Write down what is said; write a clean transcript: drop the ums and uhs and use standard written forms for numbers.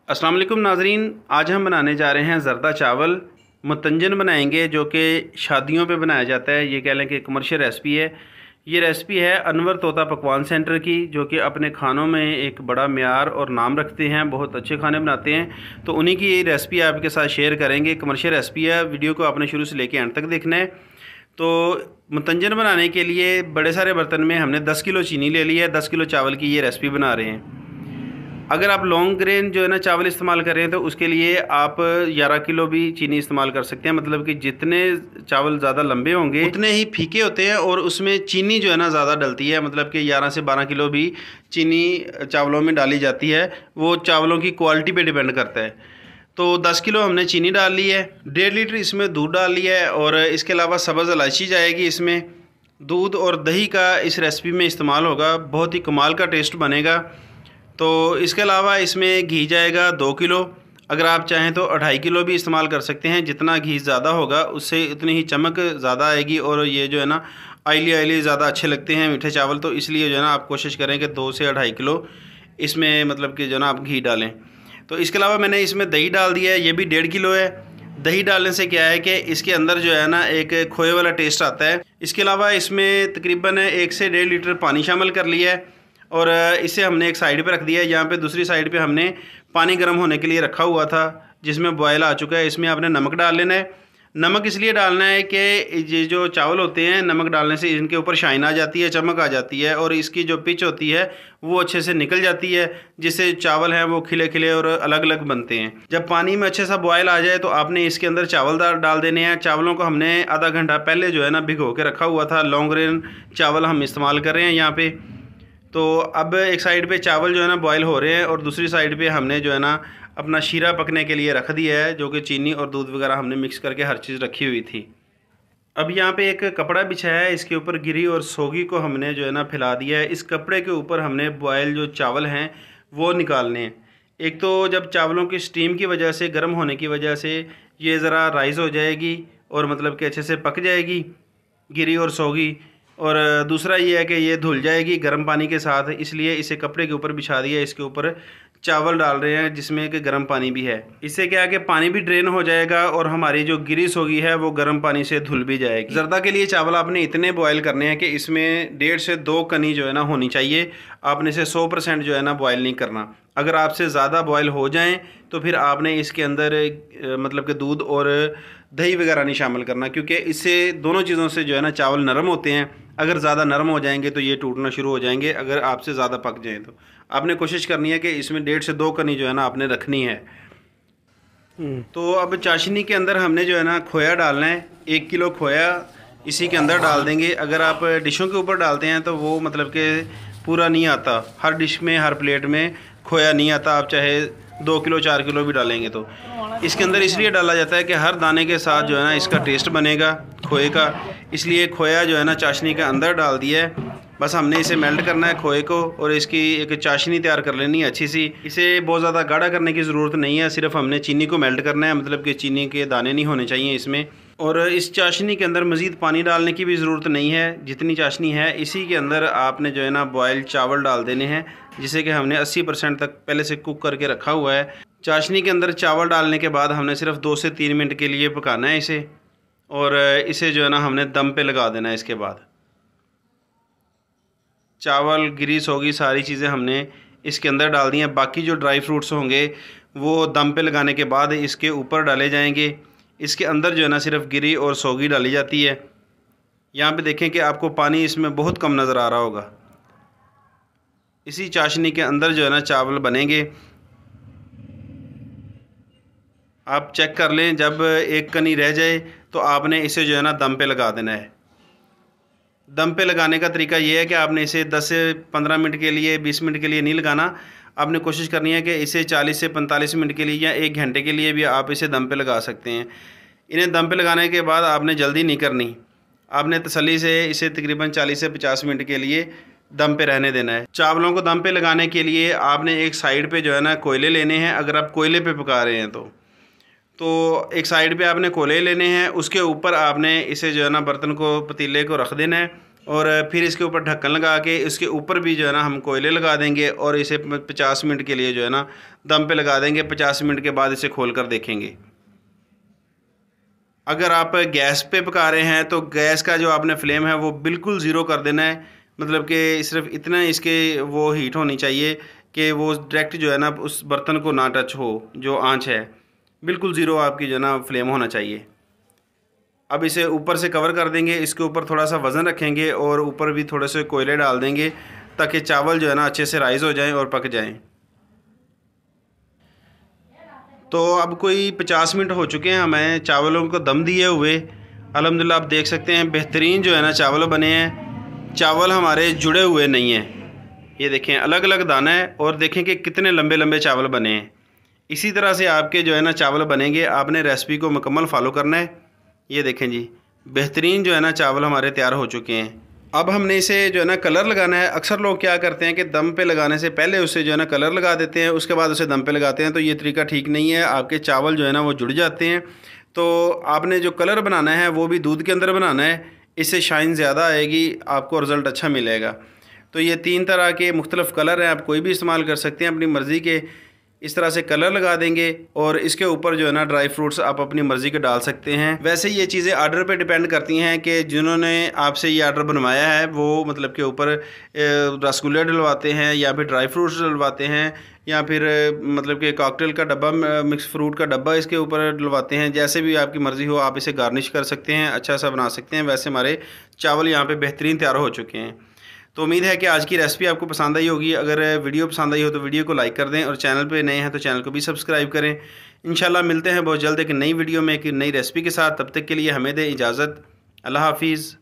अस्सलाम वालेकुम नाज़रीन, आज हम बनाने जा रहे हैं ज़रदा चावल। मुतंजन बनाएंगे जो कि शादियों पे बनाया जाता है। ये कह लें कि कमर्शियल रेसिपी है। ये रेसिपी है अनवर तोता पकवान सेंटर की, जो कि अपने खानों में एक बड़ा म्यार और नाम रखते हैं, बहुत अच्छे खाने बनाते हैं। तो उन्हीं की ये रेसिपी आपके साथ शेयर करेंगे। कमर्शियल रेसिपी है, वीडियो को आपने शुरू से लेकर एंड तक देखना है। तो मुतंजन बनाने के लिए बड़े सारे बर्तन में हमने 10 किलो चीनी ले ली है। 10 किलो चावल की ये रेसिपी बना रहे हैं। अगर आप लॉन्ग ग्रेन जो है ना चावल इस्तेमाल कर रहे हैं तो उसके लिए आप 11 किलो भी चीनी इस्तेमाल कर सकते हैं। मतलब कि जितने चावल ज़्यादा लंबे होंगे उतने ही फीके होते हैं और उसमें चीनी जो है ना ज़्यादा डलती है। मतलब कि 11 से 12 किलो भी चीनी चावलों में डाली जाती है। वो चावलों की क्वालिटी पे डिपेंड करता है। तो 10 किलो हमने चीनी डाल ली है। 1.5 लीटर इसमें दूध डाल लिया है और इसके अलावा सब्ज़ इलायची जाएगी इसमें। दूध और दही का इस रेसिपी में इस्तेमाल होगा, बहुत ही कमाल का टेस्ट बनेगा। तो इसके अलावा इसमें घी जाएगा 2 किलो। अगर आप चाहें तो 2.5 किलो भी इस्तेमाल कर सकते हैं। जितना घी ज़्यादा होगा उससे उतनी ही चमक ज़्यादा आएगी और ये जो है ना ऑयली ज़्यादा अच्छे लगते हैं मीठे चावल। तो इसलिए जो है ना आप कोशिश करें कि 2 से 2.5 किलो इसमें मतलब कि जो है ना आप घी डालें। तो इसके अलावा मैंने इसमें दही डाल दिया है, ये भी 1.5 किलो है। दही डालने से क्या है कि इसके अंदर जो है ना एक खोए वाला टेस्ट आता है। इसके अलावा इसमें तकरीबन 1 से 1.5 लीटर पानी शामिल कर लिया है और इसे हमने एक साइड पे रख दिया है। यहाँ पे दूसरी साइड पे हमने पानी गर्म होने के लिए रखा हुआ था जिसमें बॉयल आ चुका है। इसमें आपने नमक डाल लेना है। नमक इसलिए डालना है कि ये जो चावल होते हैं नमक डालने से इनके ऊपर शाइन आ जाती है, चमक आ जाती है और इसकी जो पिच होती है वो अच्छे से निकल जाती है, जिससे चावल हैं वो खिले खिले और अलग अलग बनते हैं। जब पानी में अच्छे सा बॉयल आ जाए तो आपने इसके अंदर चावल डाल देने हैं। चावलों को हमने आधा घंटा पहले जो है ना भिगो के रखा हुआ था। लॉन्ग ग्रेन चावल हम इस्तेमाल कर रहे हैं यहाँ पे। तो अब एक साइड पे चावल जो है ना बॉयल हो रहे हैं और दूसरी साइड पे हमने जो है ना अपना शीरा पकने के लिए रख दिया है, जो कि चीनी और दूध वगैरह हमने मिक्स करके हर चीज़ रखी हुई थी। अब यहाँ पे एक कपड़ा बिछाया है, इसके ऊपर गिरी और सोगी को हमने जो है ना फैला दिया है। इस कपड़े के ऊपर हमने बॉयल जो चावल हैं वो निकालने हैं। एक तो जब चावलों की स्टीम की वजह से, गर्म होने की वजह से ये ज़रा राइज़ हो जाएगी और मतलब कि अच्छे से पक जाएगी गिरी और सोगी। और दूसरा ये है कि ये धुल जाएगी गर्म पानी के साथ, इसलिए इसे कपड़े के ऊपर बिछा दिया। इसके ऊपर चावल डाल रहे हैं जिसमें कि गर्म पानी भी है। इससे क्या है कि पानी भी ड्रेन हो जाएगा और हमारी जो गिरीस होगी है वो गर्म पानी से धुल भी जाएगी। ज़रदा के लिए चावल आपने इतने बॉयल करने हैं कि इसमें 1.5 से 2 कनी जो है ना होनी चाहिए। आपने इसे 100% जो है ना बॉयल नहीं करना। अगर आपसे ज़्यादा बॉयल हो जाएं तो फिर आपने इसके अंदर मतलब कि दूध और दही वगैरह नहीं शामिल करना, क्योंकि इससे दोनों चीज़ों से जो है ना चावल नरम होते हैं। अगर ज़्यादा नरम हो जाएंगे तो ये टूटना शुरू हो जाएंगे। अगर आपसे ज़्यादा पक जाएँ तो आपने कोशिश करनी है कि इसमें 1.5 से 2 कनी जो है ना आपने रखनी है। तो अब चाशनी के अंदर हमने जो है ना खोया डालना है। 1 किलो खोया इसी के अंदर डाल देंगे। अगर आप डिशों के ऊपर डालते हैं तो वो मतलब कि पूरा नहीं आता। हर डिश में, हर प्लेट में खोया नहीं आता। आप चाहे 2 किलो 4 किलो भी डालेंगे तो इसके अंदर इसलिए डाला जाता है कि हर दाने के साथ जो है ना इसका टेस्ट बनेगा खोए का। इसलिए खोया जो है ना चाशनी के अंदर डाल दिया है। बस हमने इसे मेल्ट करना है खोए को और इसकी एक चाशनी तैयार कर लेनी है अच्छी सी। इसे बहुत ज़्यादा गाढ़ा करने की ज़रूरत नहीं है, सिर्फ हमने चीनी को मेल्ट करना है। मतलब कि चीनी के दाने नहीं होने चाहिए इसमें। और इस चाशनी के अंदर मज़ीद पानी डालने की भी ज़रूरत नहीं है। जितनी चाशनी है इसी के अंदर आपने जो है ना बॉयल चावल डाल देने हैं, जिसे कि हमने 80% तक पहले से कुक करके रखा हुआ है। चाशनी के अंदर चावल डालने के बाद हमने सिर्फ 2 से 3 मिनट के लिए पकाना है इसे और इसे जो है ना हमने दम पे लगा देना है। इसके बाद चावल, ग्रीस होगी, सारी चीज़ें हमने इसके अंदर डाल दी हैं। बाकी जो ड्राई फ्रूट्स होंगे वो दम पे लगाने के बाद इसके ऊपर डाले जाएंगे। इसके अंदर जो है ना सिर्फ गिरी और सोगी डाली जाती है। यहाँ पे देखें कि आपको पानी इसमें बहुत कम नज़र आ रहा होगा। इसी चाशनी के अंदर जो है ना चावल बनेंगे। आप चेक कर लें, जब एक कनी रह जाए तो आपने इसे जो है ना दम पे लगा देना है। दम पे लगाने का तरीका ये है कि आपने इसे 10 से 15 मिनट के लिए, 20 मिनट के लिए नहीं लगाना। आपने कोशिश करनी है कि इसे 40 से 45 मिनट के लिए या 1 घंटे के लिए भी आप इसे दम पे लगा सकते हैं। इन्हें दम पे लगाने के बाद आपने जल्दी नहीं करनी। आपने तसल्ली से इसे तकरीबन 40 से 50 मिनट के लिए दम पे रहने देना है। चावलों को दम पे लगाने के लिए आपने एक साइड पे जो है ना कोयले लेने हैं। अगर आप कोयले पे पका रहे हैं तो एक साइड पे आपने कोयले लेने हैं। उसके ऊपर आपने इसे जो है ना बर्तन को, पतीले को रख देना है और फिर इसके ऊपर ढक्कन लगा के इसके ऊपर भी जो है ना हम कोयले लगा देंगे और इसे 50 मिनट के लिए जो है ना दम पे लगा देंगे। 50 मिनट के बाद इसे खोल कर देखेंगे। अगर आप गैस पे पका रहे हैं तो गैस का जो आपने फ्लेम है वो बिल्कुल ज़ीरो कर देना है, मतलब कि सिर्फ इतना इसके वो हीट होनी चाहिए कि वो डायरेक्ट जो है ना उस बर्तन को ना टच हो, जो आंच है बिल्कुल ज़ीरो आपकी जो है ना फ्लेम होना चाहिए। अब इसे ऊपर से कवर कर देंगे, इसके ऊपर थोड़ा सा वज़न रखेंगे और ऊपर भी थोड़े से कोयले डाल देंगे ताकि चावल जो है ना अच्छे से राइज़ हो जाएं और पक जाएं। तो अब कोई 50 मिनट हो चुके हैं हमें चावलों को दम दिए हुए। अल्हम्दुलिल्लाह आप देख सकते हैं बेहतरीन जो है ना चावल बने हैं। चावल हमारे जुड़े हुए नहीं हैं, ये देखें अलग अलग दाना है और देखें कि कितने लंबे लंबे चावल बने हैं। इसी तरह से आपके जो है ना चावल बनेंगे। आपने रेसिपी को मुकम्मल फॉलो करना है। ये देखें जी, बेहतरीन जो है ना चावल हमारे तैयार हो चुके हैं। अब हमने इसे जो है ना कलर लगाना है। अक्सर लोग क्या करते हैं कि दम पे लगाने से पहले उसे जो है ना कलर लगा देते हैं, उसके बाद उसे दम पे लगाते हैं। तो ये तरीका ठीक नहीं है, आपके चावल जो है ना वो जुड़ जाते हैं। तो आपने जो कलर बनाना है वो भी दूध के अंदर बनाना है, इससे शाइन ज़्यादा आएगी, आपको रिज़ल्ट अच्छा मिलेगा। तो ये 3 तरह के मुख्तलिफ़ कलर हैं, आप कोई भी इस्तेमाल कर सकते हैं अपनी मर्ज़ी के। इस तरह से कलर लगा देंगे और इसके ऊपर जो है ना ड्राई फ्रूट्स आप अपनी मर्ज़ी के डाल सकते हैं। वैसे ये चीज़ें आर्डर पे डिपेंड करती हैं कि जिन्होंने आपसे ये आर्डर बनवाया है वो मतलब के ऊपर रसगुल्ले डलवाते हैं या फिर ड्राई फ्रूट्स डलवाते हैं या फिर मतलब कि कॉकटेल का डब्बा, मिक्स फ्रूट का डब्बा इसके ऊपर डलवाते हैं। जैसे भी आपकी मर्ज़ी हो आप इसे गार्निश कर सकते हैं, अच्छा सा बना सकते हैं। वैसे हमारे चावल यहाँ पर बेहतरीन तैयार हो चुके हैं। तो उम्मीद है कि आज की रेसिपी आपको पसंद आई होगी। अगर वीडियो पसंद आई हो तो वीडियो को लाइक कर दें और चैनल पे नए हैं तो चैनल को भी सब्सक्राइब करें। इंशाल्लाह मिलते हैं बहुत जल्द एक नई वीडियो में एक नई रेसिपी के साथ। तब तक के लिए हमें दें इजाज़त। अल्लाह हाफिज़।